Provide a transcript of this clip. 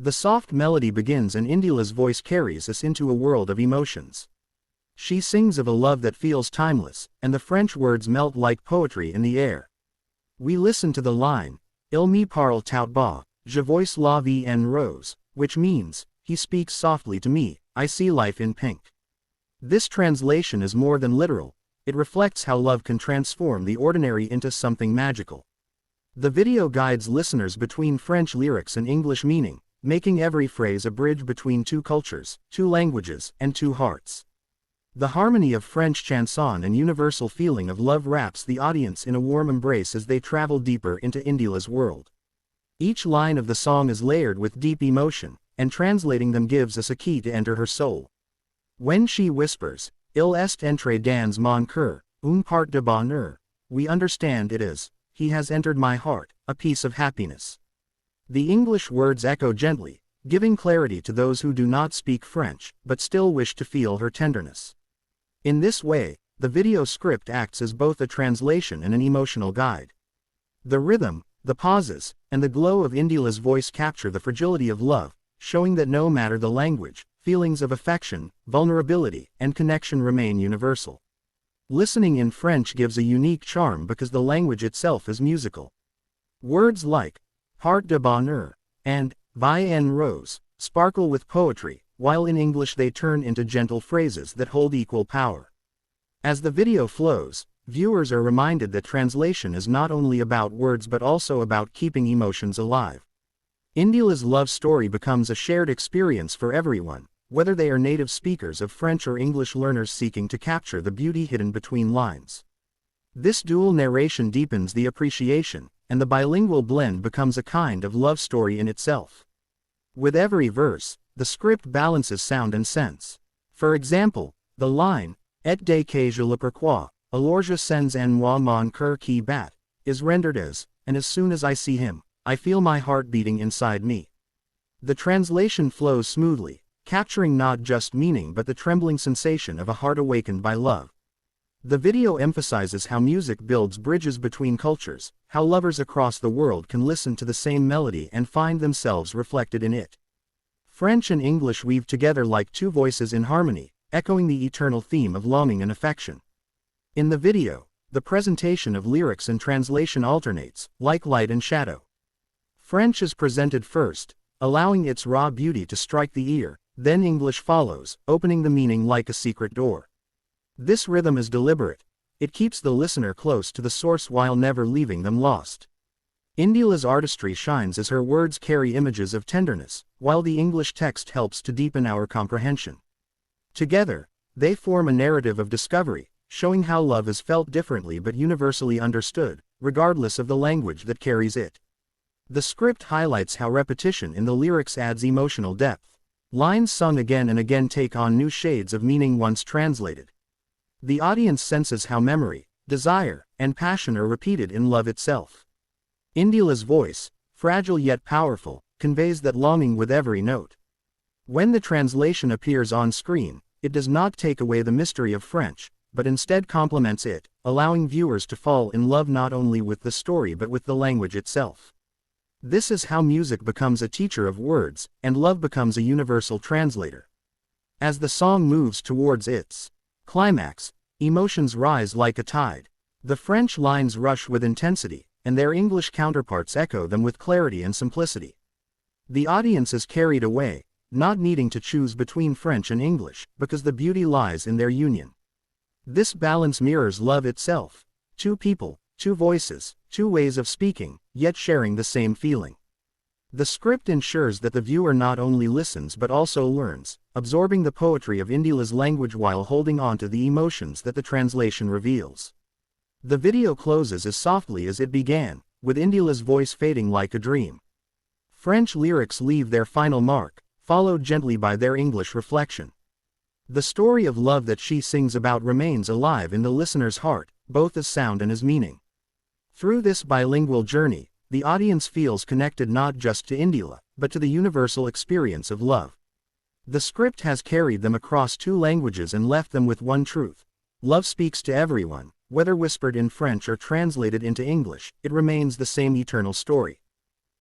The soft melody begins and Indila's voice carries us into a world of emotions. She sings of a love that feels timeless, and the French words melt like poetry in the air. We listen to the line, Il me parle tout bas, je vois la vie en rose, which means, he speaks softly to me, I see life in pink. This translation is more than literal, it reflects how love can transform the ordinary into something magical. The video guides listeners between French lyrics and English meaning, making every phrase a bridge between two cultures, two languages, and two hearts. The harmony of French chanson and universal feeling of love wraps the audience in a warm embrace as they travel deeper into Indila's world. Each line of the song is layered with deep emotion, and translating them gives us a key to enter her soul. When she whispers, Il est entré dans mon cœur, une part de bonheur, we understand it is, he has entered my heart, a piece of happiness. The English words echo gently, giving clarity to those who do not speak French, but still wish to feel her tenderness. In this way, the video script acts as both a translation and an emotional guide. The rhythm, the pauses, and the glow of Indila's voice capture the fragility of love, showing that no matter the language, feelings of affection, vulnerability, and connection remain universal. Listening in French gives a unique charm because the language itself is musical. Words like part de bonheur and vie en rose sparkle with poetry, while in English they turn into gentle phrases that hold equal power. As the video flows, viewers are reminded that translation is not only about words but also about keeping emotions alive. Indila's love story becomes a shared experience for everyone, whether they are native speakers of French or English learners seeking to capture the beauty hidden between lines. This dual narration deepens the appreciation, and the bilingual blend becomes a kind of love story in itself. With every verse, the script balances sound and sense. For example, the line, Et dès que je le pourquoi, alors je sens en moi mon cœur qui bat, is rendered as, and as soon as I see him, I feel my heart beating inside me. The translation flows smoothly, capturing not just meaning but the trembling sensation of a heart awakened by love. The video emphasizes how music builds bridges between cultures, how lovers across the world can listen to the same melody and find themselves reflected in it. French and English weave together like two voices in harmony, echoing the eternal theme of longing and affection. In the video, the presentation of lyrics and translation alternates, like light and shadow. French is presented first, allowing its raw beauty to strike the ear, then English follows, opening the meaning like a secret door. This rhythm is deliberate, it keeps the listener close to the source while never leaving them lost. Indila's artistry shines as her words carry images of tenderness, while the English text helps to deepen our comprehension. Together, they form a narrative of discovery, showing how love is felt differently but universally understood, regardless of the language that carries it. The script highlights how repetition in the lyrics adds emotional depth. Lines sung again and again take on new shades of meaning once translated. The audience senses how memory, desire, and passion are repeated in love itself. Indila's voice, fragile yet powerful, conveys that longing with every note. When the translation appears on screen, it does not take away the mystery of French, but instead complements it, allowing viewers to fall in love not only with the story but with the language itself. This is how music becomes a teacher of words, and love becomes a universal translator. As the song moves towards its climax, emotions rise like a tide. The French lines rush with intensity, and their English counterparts echo them with clarity and simplicity. The audience is carried away, not needing to choose between French and English, because the beauty lies in their union. This balance mirrors love itself. Two people, two voices, two ways of speaking, yet sharing the same feeling. The script ensures that the viewer not only listens but also learns, absorbing the poetry of Indila's language while holding on to the emotions that the translation reveals. The video closes as softly as it began, with Indila's voice fading like a dream. French lyrics leave their final mark, followed gently by their English reflection. The story of love that she sings about remains alive in the listener's heart, both as sound and as meaning. Through this bilingual journey, the audience feels connected not just to Indila, but to the universal experience of love. The script has carried them across two languages and left them with one truth. Love speaks to everyone, whether whispered in French or translated into English, it remains the same eternal story.